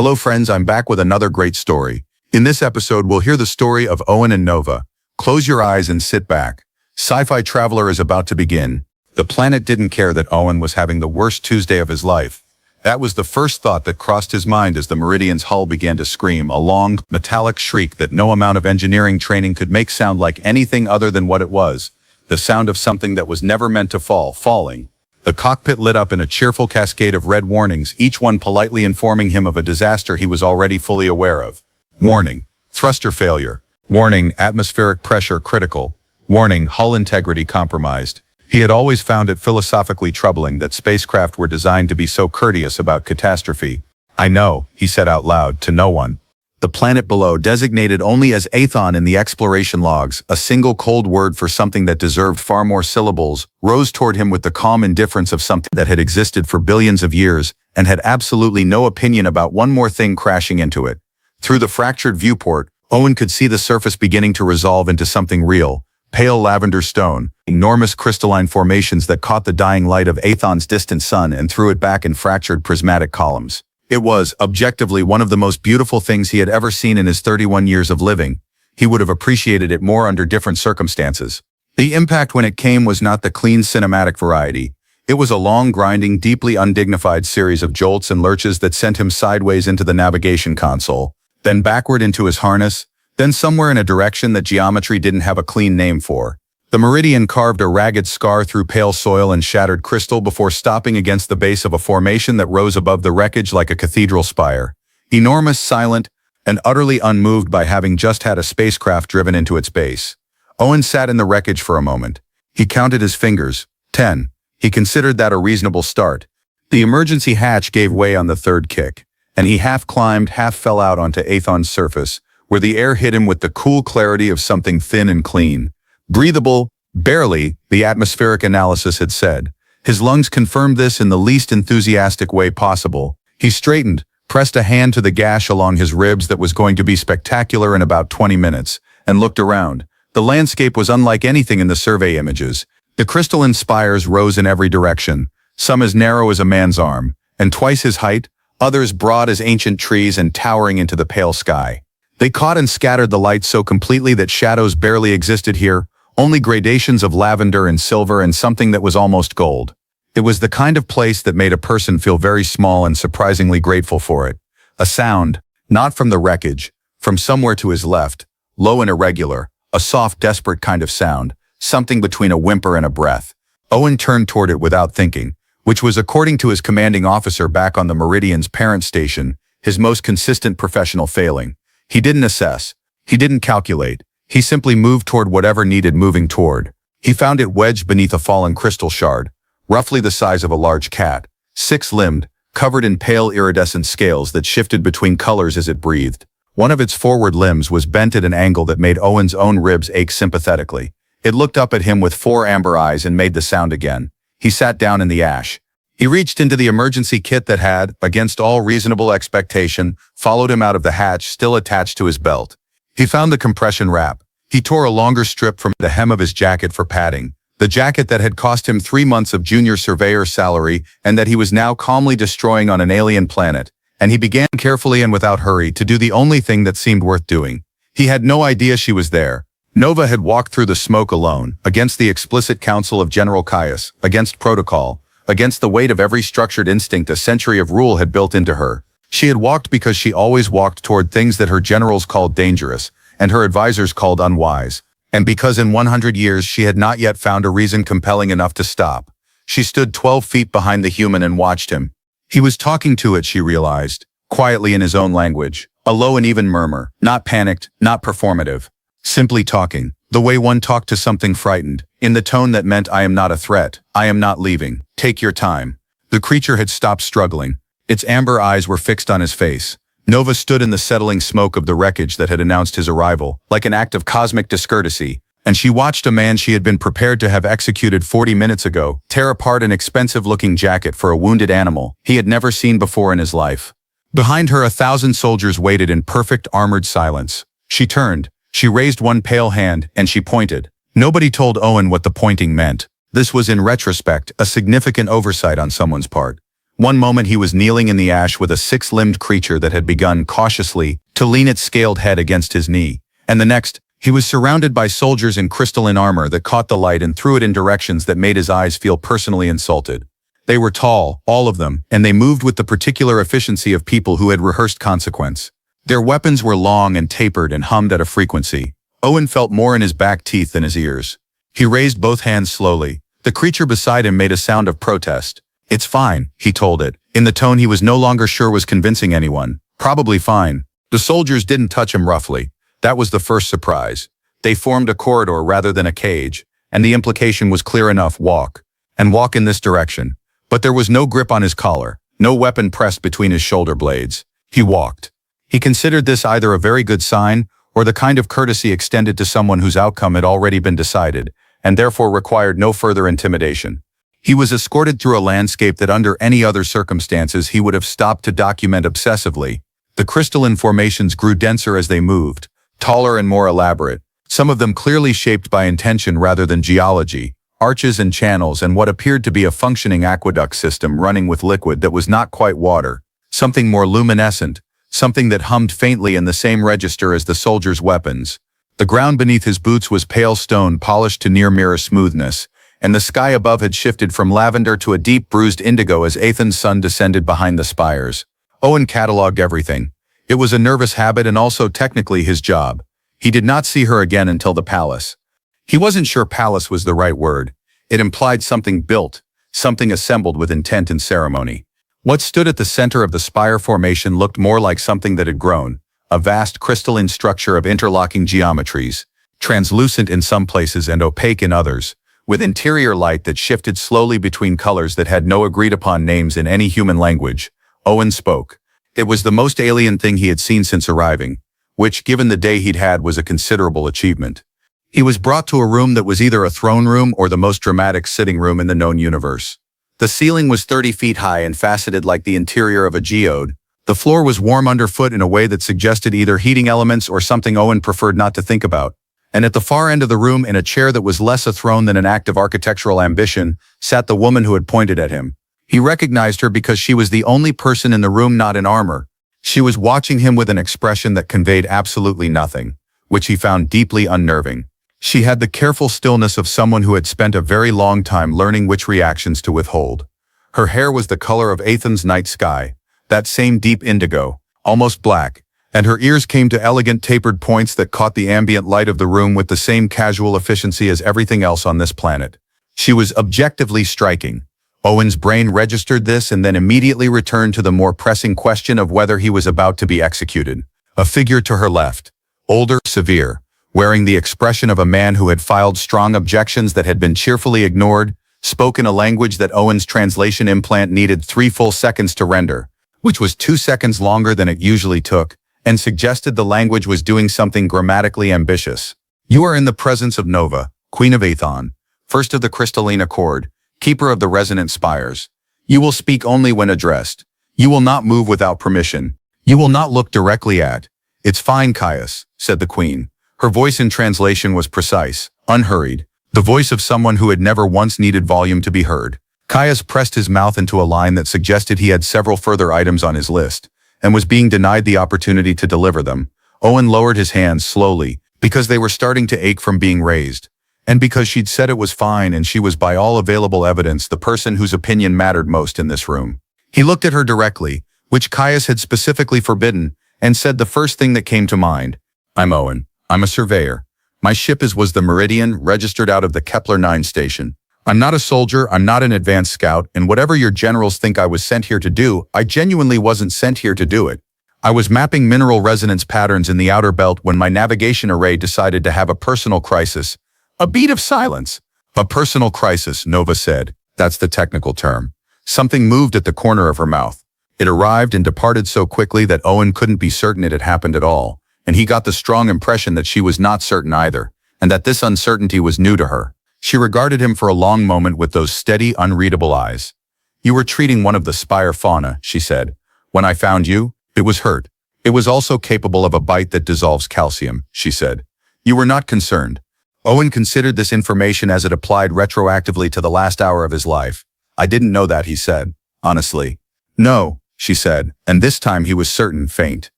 Hello friends, I'm back with another great story. In this episode, we'll hear the story of Owen and Nova. Close your eyes and sit back. Sci-Fi Traveler is about to begin. The planet didn't care that Owen was having the worst Tuesday of his life. That was the first thought that crossed his mind as the Meridian's hull began to scream, a long, metallic shriek that no amount of engineering training could make sound like anything other than what it was. The sound of something that was never meant to fall, falling. The cockpit lit up in a cheerful cascade of red warnings, each one politely informing him of a disaster he was already fully aware of. Warning, thruster failure. Warning, atmospheric pressure critical. Warning, hull integrity compromised. He had always found it philosophically troubling that spacecraft were designed to be so courteous about catastrophe. I know, he said out loud, to no one. The planet below, designated only as Aethon in the exploration logs, a single cold word for something that deserved far more syllables, rose toward him with the calm indifference of something that had existed for billions of years and had absolutely no opinion about one more thing crashing into it. Through the fractured viewport, Owen could see the surface beginning to resolve into something real, pale lavender stone, enormous crystalline formations that caught the dying light of Aethon's distant sun and threw it back in fractured prismatic columns. It was, objectively, one of the most beautiful things he had ever seen in his 31 years of living. He would have appreciated it more under different circumstances. The impact when it came was not the clean cinematic variety. It was a long, grinding, deeply undignified series of jolts and lurches that sent him sideways into the navigation console, then backward into his harness, then somewhere in a direction that geometry didn't have a clean name for. The Meridian carved a ragged scar through pale soil and shattered crystal before stopping against the base of a formation that rose above the wreckage like a cathedral spire. Enormous, silent, and utterly unmoved by having just had a spacecraft driven into its base. Owen sat in the wreckage for a moment. He counted his fingers. 10. He considered that a reasonable start. The emergency hatch gave way on the third kick, and he half climbed, half fell out onto Aethon's surface, where the air hit him with the cool clarity of something thin and clean. Breathable, barely, the atmospheric analysis had said. His lungs confirmed this in the least enthusiastic way possible. He straightened, pressed a hand to the gash along his ribs that was going to be spectacular in about 20 minutes, and looked around. The landscape was unlike anything in the survey images. The crystalline spires rose in every direction, some as narrow as a man's arm, and twice his height, others broad as ancient trees and towering into the pale sky. They caught and scattered the light so completely that shadows barely existed here, only gradations of lavender and silver and something that was almost gold. It was the kind of place that made a person feel very small and surprisingly grateful for it. A sound, not from the wreckage, from somewhere to his left, low and irregular, a soft, desperate kind of sound, something between a whimper and a breath. Owen turned toward it without thinking, which was, according to his commanding officer back on the Meridian's parent station, his most consistent professional failing. He didn't assess. He didn't calculate. He simply moved toward whatever needed moving toward. He found it wedged beneath a fallen crystal shard, roughly the size of a large cat, six-limbed, covered in pale iridescent scales that shifted between colors as it breathed. One of its forward limbs was bent at an angle that made Owen's own ribs ache sympathetically. It looked up at him with four amber eyes and made the sound again. He sat down in the ash. He reached into the emergency kit that had, against all reasonable expectation, followed him out of the hatch still attached to his belt. He found the compression wrap. He tore a longer strip from the hem of his jacket for padding, the jacket that had cost him 3 months of junior surveyor salary and that he was now calmly destroying on an alien planet, and he began carefully and without hurry to do the only thing that seemed worth doing. He had no idea she was there. Nova had walked through the smoke alone, against the explicit counsel of General Caius, against protocol, against the weight of every structured instinct a century of rule had built into her. She had walked because she always walked toward things that her generals called dangerous, and her advisors called unwise, and because in 100 years she had not yet found a reason compelling enough to stop. She stood 12 feet behind the human and watched him. He was talking to it, she realized, quietly in his own language, a low and even murmur, not panicked, not performative. Simply talking, the way one talked to something frightened, in the tone that meant I am not a threat, I am not leaving, take your time. The creature had stopped struggling. Its amber eyes were fixed on his face. Nova stood in the settling smoke of the wreckage that had announced his arrival, like an act of cosmic discourtesy, and she watched a man she had been prepared to have executed 40 minutes ago tear apart an expensive-looking jacket for a wounded animal he had never seen before in his life. Behind her 1,000 soldiers waited in perfect armored silence. She turned, she raised one pale hand, and she pointed. Nobody told Owen what the pointing meant. This was in retrospect a significant oversight on someone's part. One moment he was kneeling in the ash with a six-limbed creature that had begun cautiously to lean its scaled head against his knee, and the next, he was surrounded by soldiers in crystalline armor that caught the light and threw it in directions that made his eyes feel personally insulted. They were tall, all of them, and they moved with the particular efficiency of people who had rehearsed consequence. Their weapons were long and tapered and hummed at a frequency. Owen felt more in his back teeth than his ears. He raised both hands slowly. The creature beside him made a sound of protest. "It's fine," he told it, in the tone he was no longer sure was convincing anyone. "Probably fine." The soldiers didn't touch him roughly. That was the first surprise. They formed a corridor rather than a cage, and the implication was clear enough: walk. And walk in this direction. But there was no grip on his collar, no weapon pressed between his shoulder blades. He walked. He considered this either a very good sign, or the kind of courtesy extended to someone whose outcome had already been decided, and therefore required no further intimidation. He was escorted through a landscape that under any other circumstances he would have stopped to document obsessively. The crystalline formations grew denser as they moved, taller and more elaborate, some of them clearly shaped by intention rather than geology, arches and channels and what appeared to be a functioning aqueduct system running with liquid that was not quite water, something more luminescent, something that hummed faintly in the same register as the soldiers' weapons. The ground beneath his boots was pale stone polished to near mirror smoothness, and the sky above had shifted from lavender to a deep bruised indigo as Aethon's sun descended behind the spires. Owen catalogued everything. It was a nervous habit and also technically his job. He did not see her again until the palace. He wasn't sure palace was the right word. It implied something built, something assembled with intent and ceremony. What stood at the center of the spire formation looked more like something that had grown, a vast crystalline structure of interlocking geometries, translucent in some places and opaque in others, with interior light that shifted slowly between colors that had no agreed-upon names in any human language. Owen spoke. It was the most alien thing he had seen since arriving, which, given the day he'd had, was a considerable achievement. He was brought to a room that was either a throne room or the most dramatic sitting room in the known universe. The ceiling was 30 feet high and faceted like the interior of a geode. The floor was warm underfoot in a way that suggested either heating elements or something Owen preferred not to think about. And at the far end of the room, in a chair that was less a throne than an act of architectural ambition, sat the woman who had pointed at him. He recognized her because she was the only person in the room not in armor. She was watching him with an expression that conveyed absolutely nothing, which he found deeply unnerving. She had the careful stillness of someone who had spent a very long time learning which reactions to withhold. Her hair was the color of Aethon's night sky, that same deep indigo, almost black, and her ears came to elegant tapered points that caught the ambient light of the room with the same casual efficiency as everything else on this planet. She was objectively striking. Owen's brain registered this and then immediately returned to the more pressing question of whether he was about to be executed. A figure to her left, older, severe, wearing the expression of a man who had filed strong objections that had been cheerfully ignored, spoke in a language that Owen's translation implant needed 3 full seconds to render, which was 2 seconds longer than it usually took, and suggested the language was doing something grammatically ambitious. "You are in the presence of Nova, Queen of Aethon, first of the crystalline accord, keeper of the resonant spires. You will speak only when addressed. You will not move without permission. You will not look directly at." "It's fine, Caius," said the queen. Her voice in translation was precise, unhurried, the voice of someone who had never once needed volume to be heard. Caius pressed his mouth into a line that suggested he had several further items on his list, and was being denied the opportunity to deliver them. Owen lowered his hands slowly, because they were starting to ache from being raised, and because she'd said it was fine and she was by all available evidence the person whose opinion mattered most in this room. He looked at her directly, which Caius had specifically forbidden, and said the first thing that came to mind. "I'm Owen. I'm a surveyor. My ship was the Meridian, registered out of the Kepler 9 station. I'm not a soldier, I'm not an advanced scout, and whatever your generals think I was sent here to do, I genuinely wasn't sent here to do it. I was mapping mineral resonance patterns in the outer belt when my navigation array decided to have a personal crisis." A beat of silence. "A personal crisis," Nova said. "That's the technical term." Something moved at the corner of her mouth. It arrived and departed so quickly that Owen couldn't be certain it had happened at all, and he got the strong impression that she was not certain either, and that this uncertainty was new to her. She regarded him for a long moment with those steady, unreadable eyes. "You were treating one of the spire fauna," she said. "When I found you, it was hurt. It was also capable of a bite that dissolves calcium," she said. "You were not concerned." Owen considered this information as it applied retroactively to the last hour of his life. "I didn't know that," he said. "Honestly, No, she said, and this time he was certain, faint.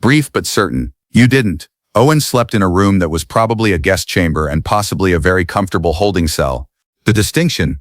Brief but certain. You didn't. Owen slept in a room that was probably a guest chamber and possibly a very comfortable holding cell. The distinction,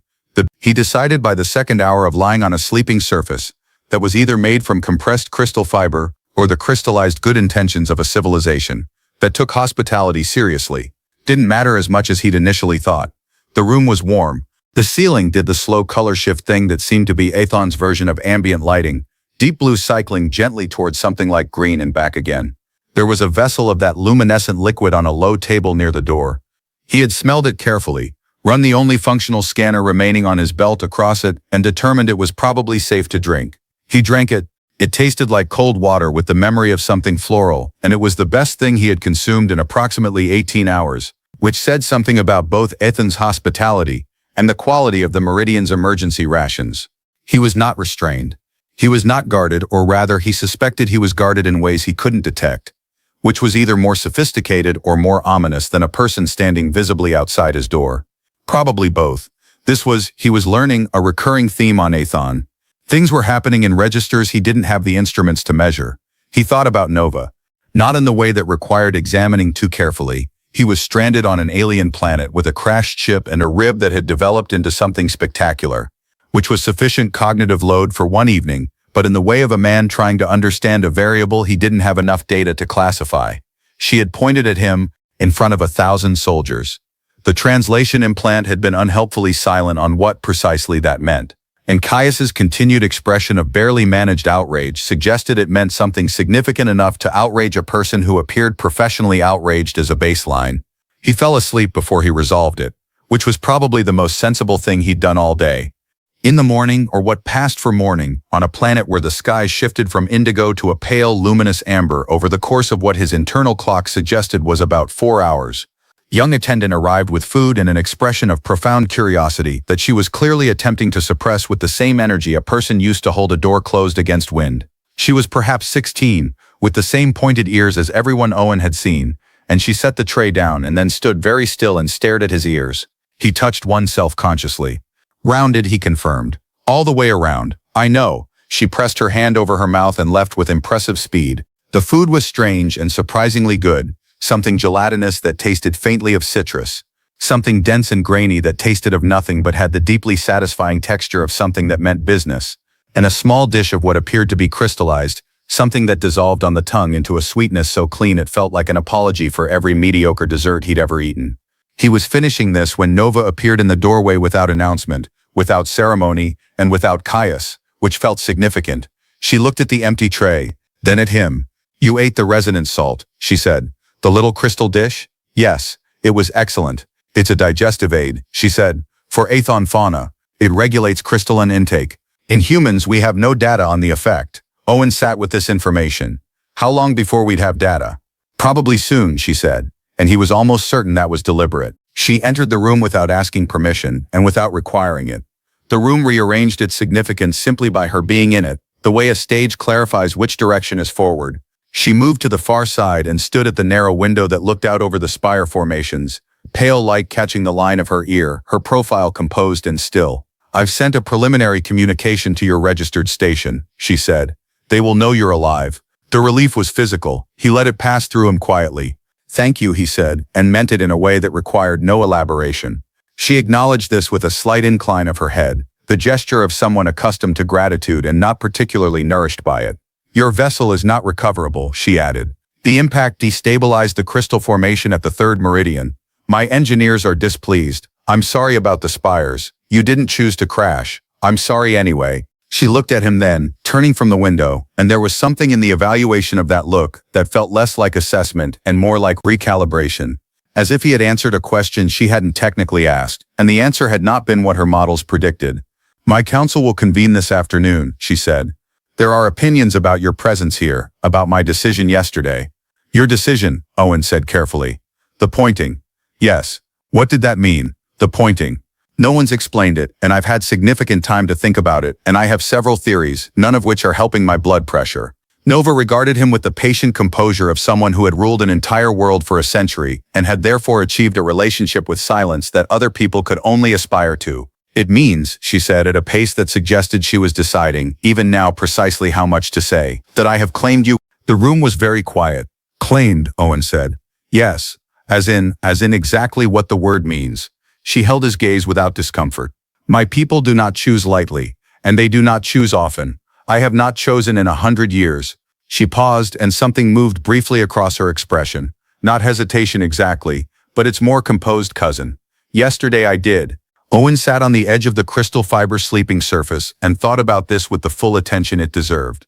he decided by the second hour of lying on a sleeping surface that was either made from compressed crystal fiber or the crystallized good intentions of a civilization that took hospitality seriously. Didn't matter as much as he'd initially thought. The room was warm. The ceiling did the slow color shift thing that seemed to be Aethon's version of ambient lighting, deep blue cycling gently towards something like green and back again. There was a vessel of that luminescent liquid on a low table near the door. He had smelled it carefully, run the only functional scanner remaining on his belt across it, and determined it was probably safe to drink. He drank it. It tasted like cold water with the memory of something floral, and it was the best thing he had consumed in approximately 18 hours, which said something about both Aethon's hospitality and the quality of the Meridian's emergency rations. He was not restrained. He was not guarded, or rather he suspected he was guarded in ways he couldn't detect, which was either more sophisticated or more ominous than a person standing visibly outside his door. Probably both. He was learning, a recurring theme on Aethon. Things were happening in registers he didn't have the instruments to measure. He thought about Nova. Not in the way that required examining too carefully. He was stranded on an alien planet with a crashed ship and a rib that had developed into something spectacular, which was sufficient cognitive load for one evening, but in the way of a man trying to understand a variable he didn't have enough data to classify. She had pointed at him in front of 1,000 soldiers. The translation implant had been unhelpfully silent on what precisely that meant, and Caius's continued expression of barely managed outrage suggested it meant something significant enough to outrage a person who appeared professionally outraged as a baseline. He fell asleep before he resolved it, which was probably the most sensible thing he'd done all day. In the morning, or what passed for morning, on a planet where the sky shifted from indigo to a pale, luminous amber over the course of what his internal clock suggested was about 4 hours, young attendant arrived with food and an expression of profound curiosity that she was clearly attempting to suppress with the same energy a person used to hold a door closed against wind. She was perhaps 16, with the same pointed ears as everyone Owen had seen, and she set the tray down and then stood very still and stared at his ears. He touched one self-consciously. Rounded, he confirmed. All the way around. I know. She pressed her hand over her mouth and left with impressive speed. The food was strange and surprisingly good. Something gelatinous that tasted faintly of citrus. Something dense and grainy that tasted of nothing but had the deeply satisfying texture of something that meant business. And a small dish of what appeared to be crystallized, something that dissolved on the tongue into a sweetness so clean it felt like an apology for every mediocre dessert he'd ever eaten. He was finishing this when Nova appeared in the doorway without announcement, without ceremony, and without Caius, which felt significant. She looked at the empty tray, then at him. You ate the resonance salt, she said. The little crystal dish? Yes, it was excellent. It's a digestive aid, she said. For Aethon fauna, it regulates crystalline intake. In humans, we have no data on the effect. Owen sat with this information. How long before we'd have data? Probably soon, she said, and he was almost certain that was deliberate. She entered the room without asking permission and without requiring it. The room rearranged its significance simply by her being in it, the way a stage clarifies which direction is forward. She moved to the far side and stood at the narrow window that looked out over the spire formations, pale light catching the line of her ear, her profile composed and still. I've sent a preliminary communication to your registered station, she said. They will know you're alive. The relief was physical. He let it pass through him quietly. Thank you, he said, and meant it in a way that required no elaboration. She acknowledged this with a slight incline of her head, the gesture of someone accustomed to gratitude and not particularly nourished by it. Your vessel is not recoverable, she added. The impact destabilized the crystal formation at the third meridian. My engineers are displeased. I'm sorry about the spires. You didn't choose to crash. I'm sorry anyway. She looked at him then, turning from the window, and there was something in the evaluation of that look that felt less like assessment and more like recalibration, as if he had answered a question she hadn't technically asked, and the answer had not been what her models predicted. My council will convene this afternoon, she said. There are opinions about your presence here, about my decision yesterday. Your decision, Owen said carefully. The pointing. Yes. What did that mean? The pointing. No one's explained it, and I've had significant time to think about it, and I have several theories, none of which are helping my blood pressure. Nova regarded him with the patient composure of someone who had ruled an entire world for a century and had therefore achieved a relationship with silence that other people could only aspire to. It means, she said at a pace that suggested she was deciding, even now precisely how much to say, that I have claimed you. The room was very quiet. Claimed, Owen said. Yes, as in exactly what the word means. She held his gaze without discomfort. My people do not choose lightly, and they do not choose often. I have not chosen in 100 years. She paused, and something moved briefly across her expression. Not hesitation exactly, but its more composed cousin. Yesterday I did. Owen sat on the edge of the crystal fiber sleeping surface and thought about this with the full attention it deserved.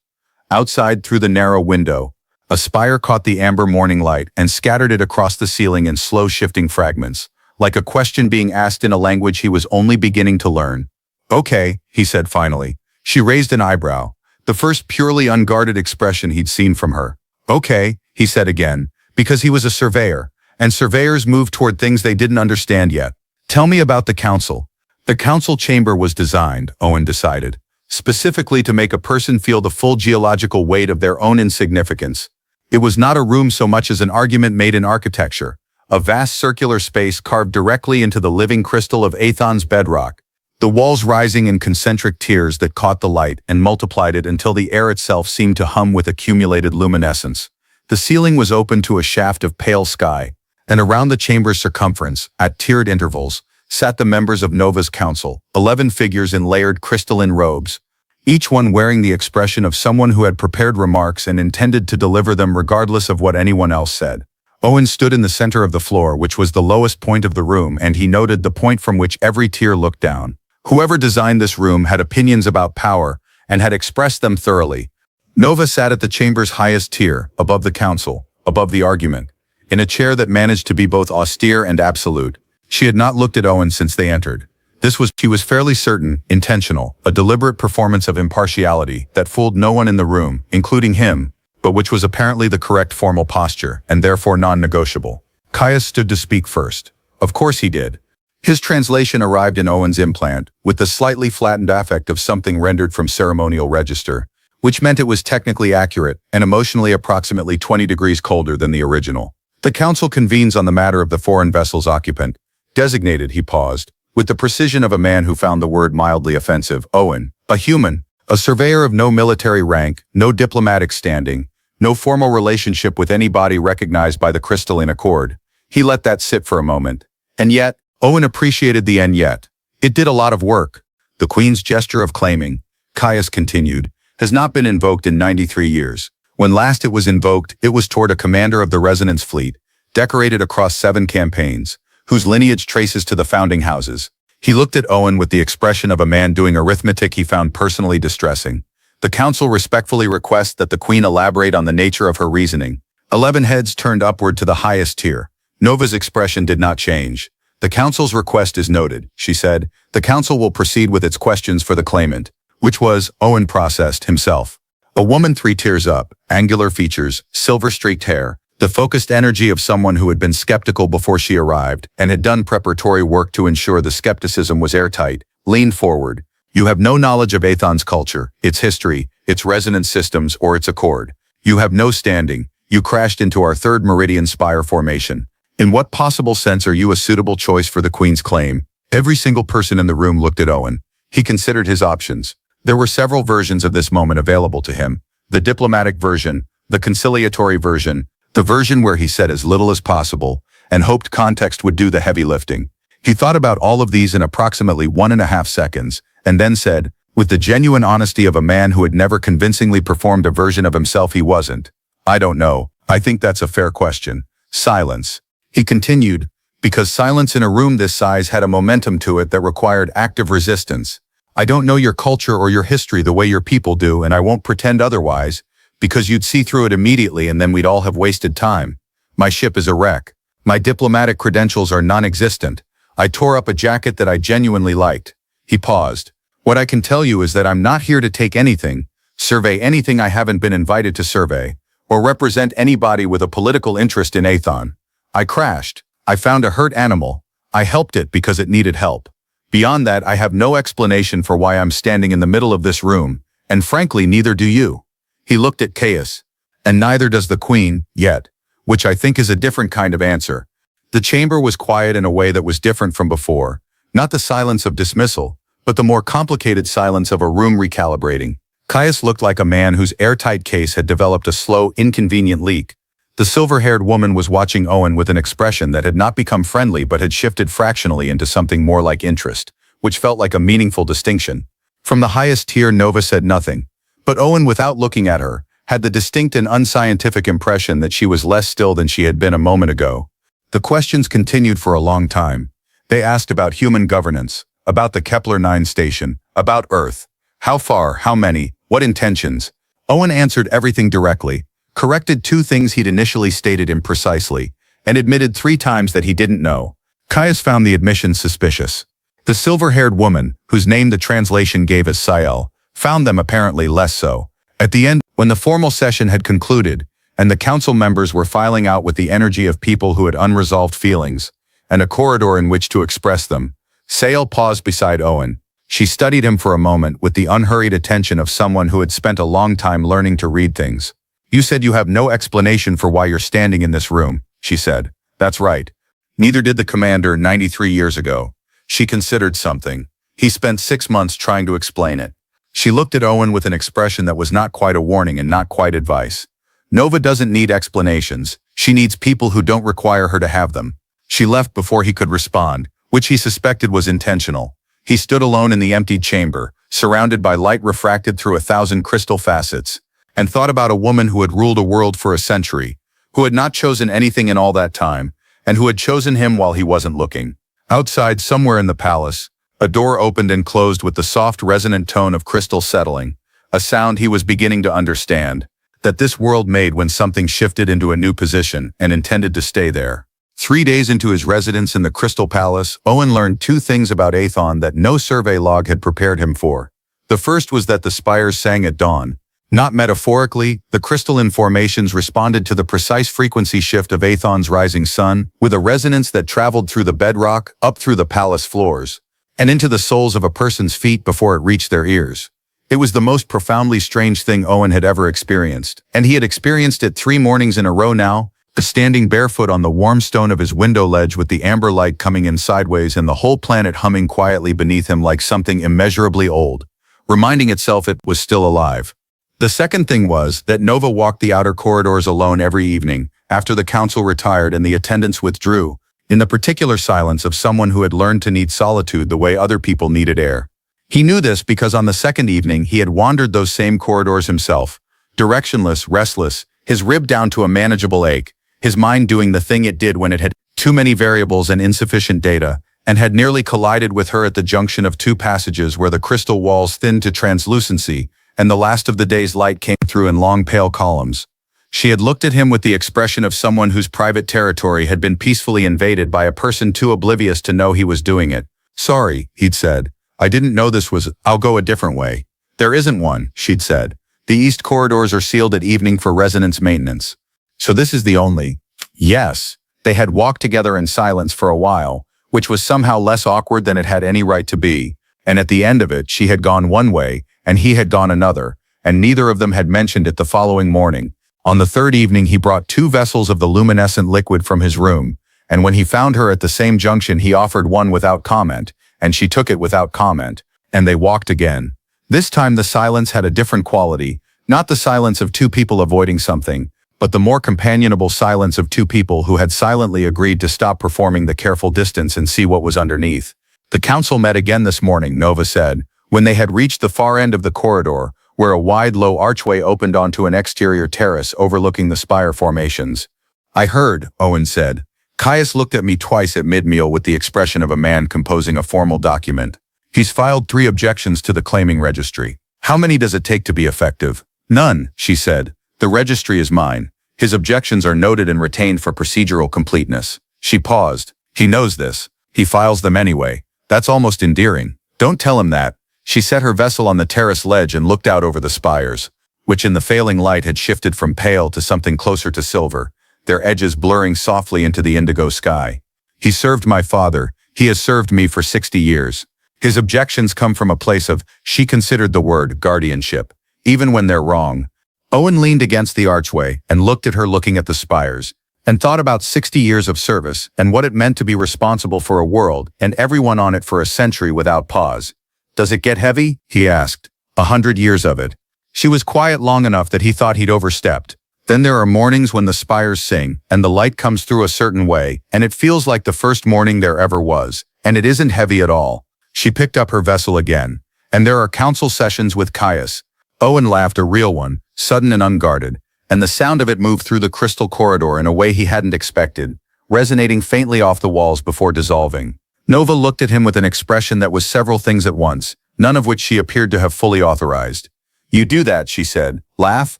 Outside, through the narrow window, a spire caught the amber morning light and scattered it across the ceiling in slow shifting fragments, like a question being asked in a language he was only beginning to learn. Okay, he said finally. She raised an eyebrow, the first purely unguarded expression he'd seen from her. Okay, he said again, because he was a surveyor, and surveyors moved toward things they didn't understand yet. Tell me about the council. The council chamber was designed, Owen decided, specifically to make a person feel the full geological weight of their own insignificance. It was not a room so much as an argument made in architecture, a vast circular space carved directly into the living crystal of Aethon's bedrock, the walls rising in concentric tiers that caught the light and multiplied it until the air itself seemed to hum with accumulated luminescence. The ceiling was open to a shaft of pale sky, and around the chamber's circumference, at tiered intervals, sat the members of Nova's council, 11 figures in layered crystalline robes, each one wearing the expression of someone who had prepared remarks and intended to deliver them regardless of what anyone else said. Owen stood in the center of the floor, which was the lowest point of the room, and he noted the point from which every tier looked down. Whoever designed this room had opinions about power and had expressed them thoroughly. Nova sat at the chamber's highest tier, above the council, above the argument, in a chair that managed to be both austere and absolute. She had not looked at Owen since they entered. This was, she was fairly certain, intentional, a deliberate performance of impartiality that fooled no one in the room, including him, but which was apparently the correct formal posture, and therefore non-negotiable. Caius stood to speak first. Of course he did. His translation arrived in Owen's implant, with the slightly flattened affect of something rendered from ceremonial register, which meant it was technically accurate and emotionally approximately 20 degrees colder than the original. The council convenes on the matter of the foreign vessel's occupant, designated, he paused, with the precision of a man who found the word mildly offensive, Owen, a human, a surveyor of no military rank, no diplomatic standing, no formal relationship with any body recognized by the crystalline accord. He let that sit for a moment. And yet, Owen appreciated the and yet. It did a lot of work. The Queen's gesture of claiming, Caius continued, has not been invoked in 93 years. When last it was invoked, it was toward a commander of the Resonance Fleet, decorated across 7 campaigns, whose lineage traces to the founding houses. He looked at Owen with the expression of a man doing arithmetic he found personally distressing. The council respectfully requests that the Queen elaborate on the nature of her reasoning. 11 heads turned upward to the highest tier. Nova's expression did not change. The council's request is noted, she said. The council will proceed with its questions for the claimant, which was, Owen processed himself. A woman 3 tiers up, angular features, silver-streaked hair, the focused energy of someone who had been skeptical before she arrived and had done preparatory work to ensure the skepticism was airtight, leaned forward. You have no knowledge of Aethon's culture, its history, its resonance systems, or its accord. You have no standing. You crashed into our 3rd meridian spire formation. In what possible sense are you a suitable choice for the Queen's claim? Every single person in the room looked at Owen. He considered his options. There were several versions of this moment available to him. The diplomatic version, the conciliatory version, the version where he said as little as possible and hoped context would do the heavy lifting. He thought about all of these in approximately 1.5 seconds and then said, with the genuine honesty of a man who had never convincingly performed a version of himself he wasn't, I don't know. I think that's a fair question. Silence. He continued, because silence in a room this size had a momentum to it that required active resistance. I don't know your culture or your history the way your people do, and I won't pretend otherwise, because you'd see through it immediately and then we'd all have wasted time. My ship is a wreck. My diplomatic credentials are non-existent. I tore up a jacket that I genuinely liked. He paused. What I can tell you is that I'm not here to take anything, survey anything I haven't been invited to survey, or represent anybody with a political interest in Aethon. I crashed. I found a hurt animal. I helped it because it needed help. Beyond that, I have no explanation for why I'm standing in the middle of this room, and frankly, neither do you. He looked at Caius. And neither does the Queen, yet, which I think is a different kind of answer. The chamber was quiet in a way that was different from before. Not the silence of dismissal, but the more complicated silence of a room recalibrating. Caius looked like a man whose airtight case had developed a slow, inconvenient leak. The silver-haired woman was watching Owen with an expression that had not become friendly but had shifted fractionally into something more like interest, which felt like a meaningful distinction. From the highest tier, Nova said nothing, but Owen, without looking at her, had the distinct and unscientific impression that she was less still than she had been a moment ago. The questions continued for a long time. They asked about human governance, about the Kepler-9 station, about Earth. How far, how many, what intentions? Owen answered everything directly, corrected 2 things he'd initially stated imprecisely, and admitted 3 times that he didn't know. Caius found the admission suspicious. The silver-haired woman, whose name the translation gave as Ciel, found them apparently less so. At the end, when the formal session had concluded, and the council members were filing out with the energy of people who had unresolved feelings, and a corridor in which to express them, Ciel paused beside Owen. She studied him for a moment with the unhurried attention of someone who had spent a long time learning to read things. "You said you have no explanation for why you're standing in this room," she said. "That's right. Neither did the commander 93 years ago." She considered something. He spent 6 months trying to explain it. She looked at Owen with an expression that was not quite a warning and not quite advice. Nova doesn't need explanations. She needs people who don't require her to have them. She left before he could respond, which he suspected was intentional. He stood alone in the emptied chamber, surrounded by light refracted through 1,000 crystal facets, and thought about a woman who had ruled a world for a century, who had not chosen anything in all that time, and who had chosen him while he wasn't looking. Outside, somewhere in the palace, a door opened and closed with the soft, resonant tone of crystal settling, a sound he was beginning to understand, that this world made when something shifted into a new position and intended to stay there. 3 days into his residence in the Crystal Palace, Owen learned 2 things about Aethon that no survey log had prepared him for. The first was that the spires sang at dawn. Not metaphorically, the crystalline formations responded to the precise frequency shift of Aethon's rising sun, with a resonance that traveled through the bedrock, up through the palace floors, and into the soles of a person's feet before it reached their ears. It was the most profoundly strange thing Owen had ever experienced, and he had experienced it 3 mornings in a row now, standing barefoot on the warm stone of his window ledge with the amber light coming in sideways and the whole planet humming quietly beneath him like something immeasurably old, reminding itself it was still alive. The second thing was that Nova walked the outer corridors alone every evening, after the council retired and the attendants withdrew, in the particular silence of someone who had learned to need solitude the way other people needed air. He knew this because on the second evening he had wandered those same corridors himself, directionless, restless, his rib down to a manageable ache, his mind doing the thing it did when it had too many variables and insufficient data, and had nearly collided with her at the junction of 2 passages where the crystal walls thinned to translucency, and the last of the day's light came through in long pale columns. She had looked at him with the expression of someone whose private territory had been peacefully invaded by a person too oblivious to know he was doing it. "Sorry," he'd said. "I didn't know this was, I'll go a different way." "There isn't one," she'd said. "The east corridors are sealed at evening for resonance maintenance. So this is the only..." Yes, they had walked together in silence for a while, which was somehow less awkward than it had any right to be, and at the end of it she had gone one way, and he had gone another, and neither of them had mentioned it the following morning. On the 3rd evening he brought 2 vessels of the luminescent liquid from his room, and when he found her at the same junction he offered one without comment, and she took it without comment, and they walked again. This time the silence had a different quality, not the silence of 2 people avoiding something, but the more companionable silence of 2 people who had silently agreed to stop performing the careful distance and see what was underneath. The council met again this morning, Nova said, when they had reached the far end of the corridor, where a wide, low archway opened onto an exterior terrace overlooking the spire formations. "I heard," Owen said. Caius looked at me twice at mid-meal with the expression of a man composing a formal document. "He's filed 3 objections to the claiming registry. How many does it take to be effective?" "None," she said. "The registry is mine. His objections are noted and retained for procedural completeness." She paused. "He knows this. He files them anyway. That's almost endearing. Don't tell him that." She set her vessel on the terrace ledge and looked out over the spires, which in the failing light had shifted from pale to something closer to silver, their edges blurring softly into the indigo sky. "He served my father. He has served me for 60 years. His objections come from a place of," she considered the word, "guardianship, even when they're wrong." Owen leaned against the archway and looked at her looking at the spires. and thought about 60 years of service and what it meant to be responsible for a world and everyone on it for a century without pause. Does it get heavy? He asked. 100 years of it. She was quiet long enough that he thought he'd overstepped. Then there are mornings when the spires sing and the light comes through a certain way and it feels like the first morning there ever was, and it isn't heavy at all. She picked up her vessel again. And there are council sessions with Caius. Owen laughed, a real one, sudden and unguarded, and the sound of it moved through the crystal corridor in a way he hadn't expected, resonating faintly off the walls before dissolving. Nova looked at him with an expression that was several things at once, none of which she appeared to have fully authorized. You do that, she said. Laugh?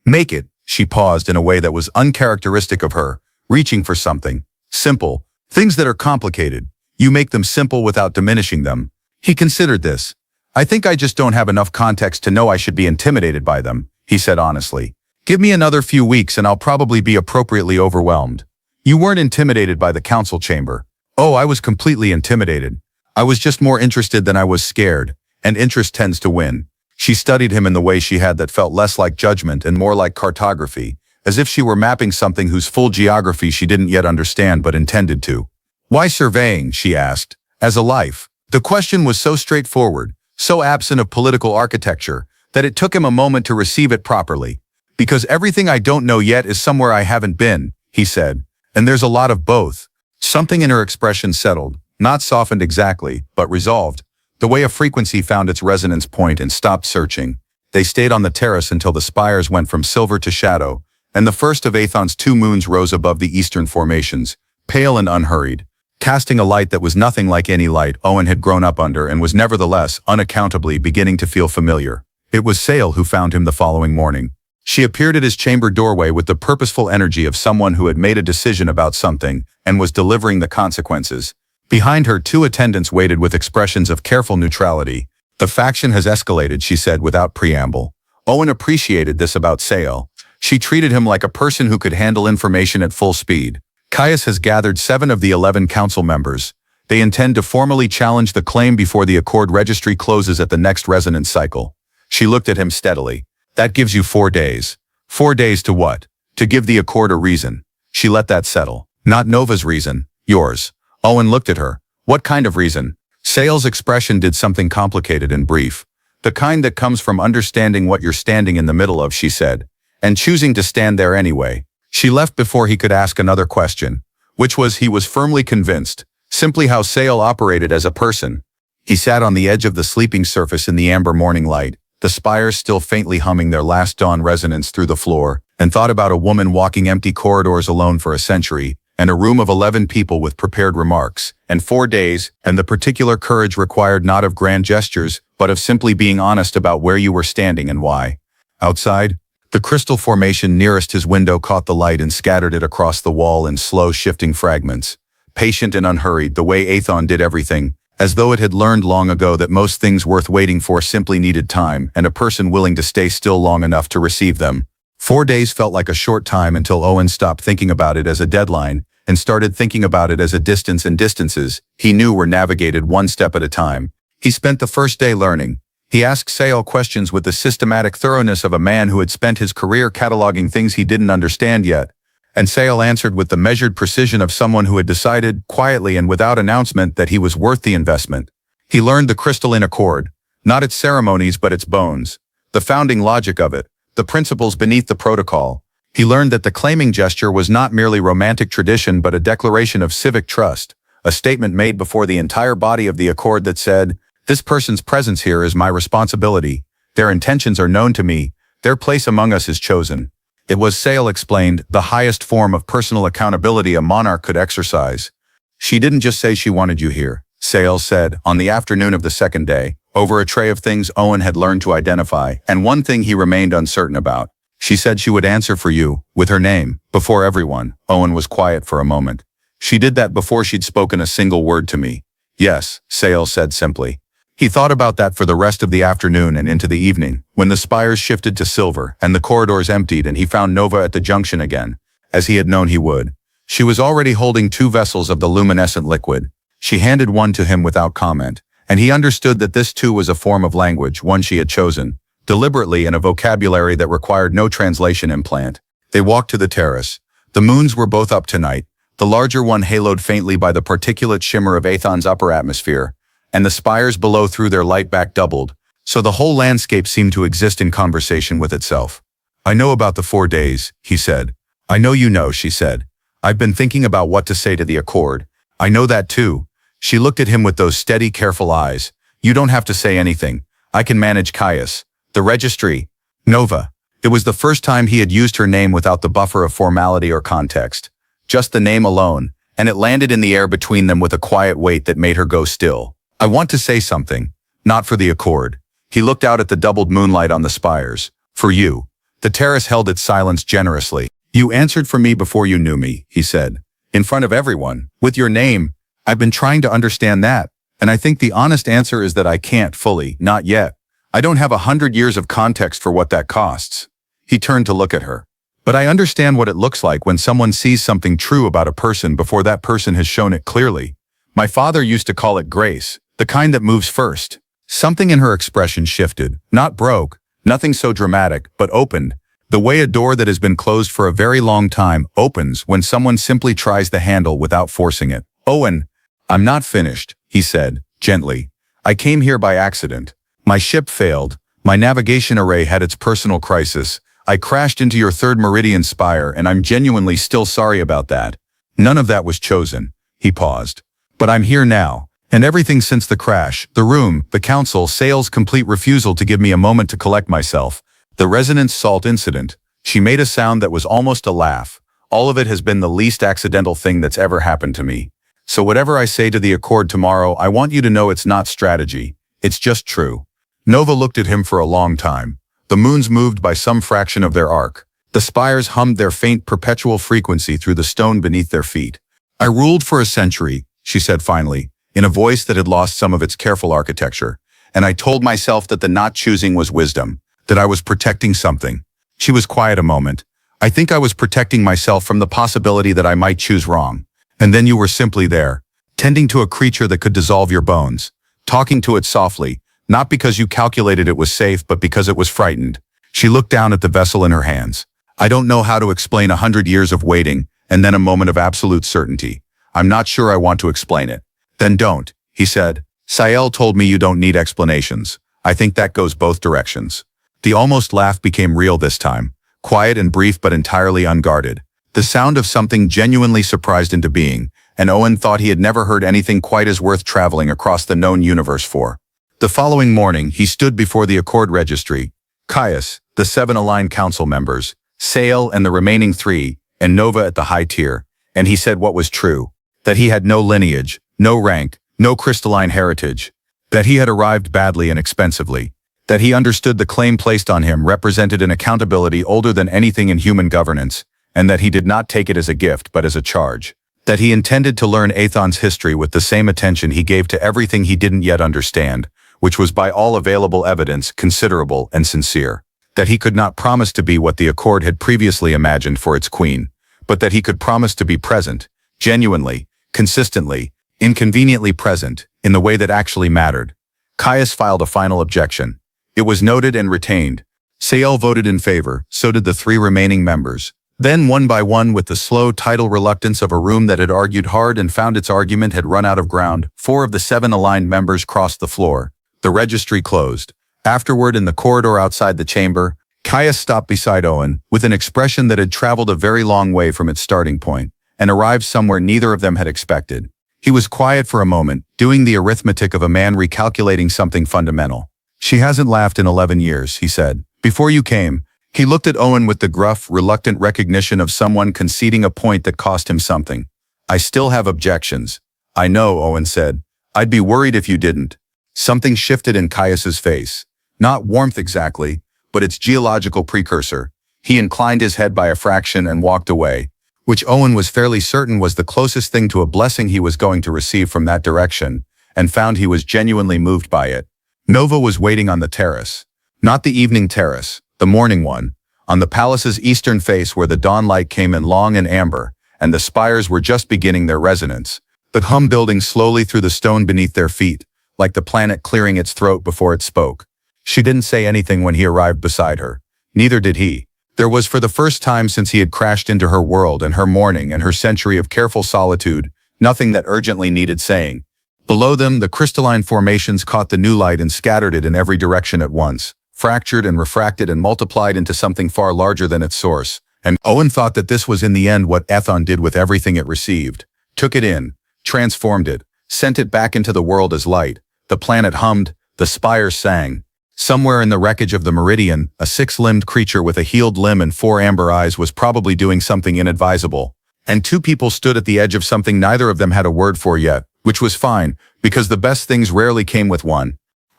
Make it. She paused in a way that was uncharacteristic of her, reaching for something. Simple. Things that are complicated. You make them simple without diminishing them. He considered this. I think I just don't have enough context to know I should be intimidated by them, he said honestly. Give me another few weeks and I'll probably be appropriately overwhelmed. You weren't intimidated by the council chamber. Oh, I was completely intimidated. I was just more interested than I was scared, and interest tends to win. She studied him in the way she had that felt less like judgment and more like cartography, as if she were mapping something whose full geography she didn't yet understand but intended to. Why surveying, she asked, as a life? The question was so straightforward, so absent of political architecture, that it took him a moment to receive it properly. Because everything I don't know yet is somewhere I haven't been, he said, and there's a lot of both. Something in her expression settled, not softened exactly, but resolved. The way a frequency found its resonance point and stopped searching. They stayed on the terrace until the spires went from silver to shadow, and the first of Aethon's 2 moons rose above the eastern formations, pale and unhurried, casting a light that was nothing like any light Owen had grown up under and was nevertheless unaccountably beginning to feel familiar. It was Sail who found him the following morning. She appeared at his chamber doorway with the purposeful energy of someone who had made a decision about something and was delivering the consequences. Behind her, 2 attendants waited with expressions of careful neutrality. The faction has escalated, she said without preamble. Owen appreciated this about Sail. She treated him like a person who could handle information at full speed. Caius has gathered 7 of the 11 council members. They intend to formally challenge the claim before the Accord registry closes at the next resonance cycle. She looked at him steadily. That gives you 4 days. 4 days to what? To give the Accord a reason. She let that settle. Not Nova's reason. Yours. Owen looked at her. What kind of reason? Sail's expression did something complicated and brief. The kind that comes from understanding what you're standing in the middle of, she said, and choosing to stand there anyway. She left before he could ask another question, which was, he was firmly convinced, simply how Sail operated as a person. He sat on the edge of the sleeping surface in the amber morning light, the spires still faintly humming their last dawn resonance through the floor, and thought about a woman walking empty corridors alone for a century, and a room of 11 people with prepared remarks, and 4 days, and the particular courage required not of grand gestures, but of simply being honest about where you were standing and why. Outside, the crystal formation nearest his window caught the light and scattered it across the wall in slow, shifting fragments. Patient and unhurried, the way Aethon did everything, as though it had learned long ago that most things worth waiting for simply needed time and a person willing to stay still long enough to receive them. 4 days felt like a short time until Owen stopped thinking about it as a deadline and started thinking about it as a distance, and distances he knew were navigated one step at a time. He spent the first day learning. He asked Sail questions with the systematic thoroughness of a man who had spent his career cataloging things he didn't understand yet, and Sail answered with the measured precision of someone who had decided, quietly and without announcement, that he was worth the investment. He learned the crystalline accord, not its ceremonies but its bones, the founding logic of it, the principles beneath the protocol. He learned that the claiming gesture was not merely romantic tradition but a declaration of civic trust, a statement made before the entire body of the accord that said, "This person's presence here is my responsibility. Their intentions are known to me. Their place among us is chosen." It was, Sail explained, the highest form of personal accountability a monarch could exercise. She didn't just say she wanted you here, Sail said, on the afternoon of the second day, over a tray of things Owen had learned to identify, and one thing he remained uncertain about. She said she would answer for you, with her name, before everyone. Owen was quiet for a moment. She did that before she'd spoken a single word to me. Yes, Sail said simply. He thought about that for the rest of the afternoon and into the evening, when the spires shifted to silver and the corridors emptied and he found Nova at the junction again, as he had known he would. She was already holding 2 vessels of the luminescent liquid. She handed one to him without comment, and he understood that this too was a form of language, one she had chosen, deliberately in a vocabulary that required no translation implant. They walked to the terrace. The moons were both up tonight, the larger one haloed faintly by the particulate shimmer of Aethon's upper atmosphere, and the spires below threw their light back doubled, so the whole landscape seemed to exist in conversation with itself. "I know about the 4 days," he said. "I know you know," she said. "I've been thinking about what to say to the Accord." "I know that too." She looked at him with those steady, careful eyes. "You don't have to say anything. I can manage Caius. The registry. Nova." It was the first time he had used her name without the buffer of formality or context. Just the name alone, and it landed in the air between them with a quiet weight that made her go still. "I want to say something. Not for the Accord." He looked out at the doubled moonlight on the spires. "For you." The terrace held its silence generously. "You answered for me before you knew me," he said. "In front of everyone. With your name. I've been trying to understand that, and I think the honest answer is that I can't fully, not yet. I don't have 100 years of context for what that costs." He turned to look at her. "But I understand what it looks like when someone sees something true about a person before that person has shown it clearly. My father used to call it grace, the kind that moves first." Something in her expression shifted, not broke, nothing so dramatic, but opened. The way a door that has been closed for a very long time opens when someone simply tries the handle without forcing it. "Owen, I'm not finished," he said, gently. "I came here by accident. My ship failed. My navigation array had its personal crisis. I crashed into your third meridian spire, and I'm genuinely still sorry about that. None of that was chosen." He paused. "But I'm here now, and everything since the crash, the room, the council, Sale's complete refusal to give me a moment to collect myself, the resonance salt incident." She made a sound that was almost a laugh. "All of it has been the least accidental thing that's ever happened to me. So whatever I say to the Accord tomorrow, I want you to know it's not strategy. It's just true." Nova looked at him for a long time. The moons moved by some fraction of their arc. The spires hummed their faint perpetual frequency through the stone beneath their feet. "I ruled for a century," she said finally, in a voice that had lost some of its careful architecture, "and I told myself that the not choosing was wisdom, that I was protecting something." She was quiet a moment. "I think I was protecting myself from the possibility that I might choose wrong. And then you were simply there, tending to a creature that could dissolve your bones, talking to it softly, not because you calculated it was safe, but because it was frightened." She looked down at the vessel in her hands. "I don't know how to explain 100 years of waiting, and then a moment of absolute certainty. I'm not sure I want to explain it." "Then don't," he said. "Sael told me you don't need explanations. I think that goes both directions." The almost laugh became real this time, quiet and brief but entirely unguarded. The sound of something genuinely surprised into being, and Owen thought he had never heard anything quite as worth traveling across the known universe for. The following morning, he stood before the Accord registry. Caius, the 7 aligned council members, Sael and the remaining 3, and Nova at the high tier, and he said what was true, that he had no lineage, no rank, no crystalline heritage, that he had arrived badly and expensively, that he understood the claim placed on him represented an accountability older than anything in human governance, and that he did not take it as a gift but as a charge, that he intended to learn Aethon's history with the same attention he gave to everything he didn't yet understand, which was by all available evidence considerable and sincere, that he could not promise to be what the Accord had previously imagined for its queen, but that he could promise to be present, genuinely, consistently, inconveniently present, in the way that actually mattered. Caius filed a final objection. It was noted and retained. Sael voted in favor, so did the 3 remaining members. Then, one by one, with the slow tidal reluctance of a room that had argued hard and found its argument had run out of ground, 4 of the 7 aligned members crossed the floor. The registry closed. Afterward, in the corridor outside the chamber, Caius stopped beside Owen, with an expression that had traveled a very long way from its starting point, and arrived somewhere neither of them had expected. He was quiet for a moment, doing the arithmetic of a man recalculating something fundamental. "She hasn't laughed in 11 years, he said. "Before you came." He looked at Owen with the gruff, reluctant recognition of someone conceding a point that cost him something. "I still have objections." "I know," Owen said. "I'd be worried if you didn't." Something shifted in Caius's face. Not warmth exactly, but its geological precursor. He inclined his head by a fraction and walked away, which Owen was fairly certain was the closest thing to a blessing he was going to receive from that direction, and found he was genuinely moved by it. Nova was waiting on the terrace. Not the evening terrace, the morning one, on the palace's eastern face where the dawnlight came in long and amber, and the spires were just beginning their resonance, but building slowly through the stone beneath their feet, like the planet clearing its throat before it spoke. She didn't say anything when he arrived beside her. Neither did he. There was for the first time since he had crashed into her world and her morning and her century of careful solitude, nothing that urgently needed saying. Below them, the crystalline formations caught the new light and scattered it in every direction at once, fractured and refracted and multiplied into something far larger than its source. And Owen thought that this was in the end what Aethon did with everything it received. Took it in, transformed it, sent it back into the world as light. The planet hummed, the spires sang. Somewhere in the wreckage of the Meridian, a six-limbed creature with a healed limb and four amber eyes was probably doing something inadvisable. And two people stood at the edge of something neither of them had a word for yet, which was fine, because the best things rarely came with one.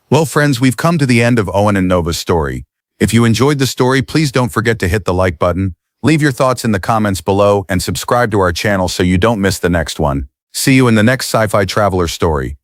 Well, friends, we've come to the end of Owen and Nova's story. If you enjoyed the story, please don't forget to hit the like button, leave your thoughts in the comments below, and subscribe to our channel so you don't miss the next one. See you in the next Sci-Fi Traveler story.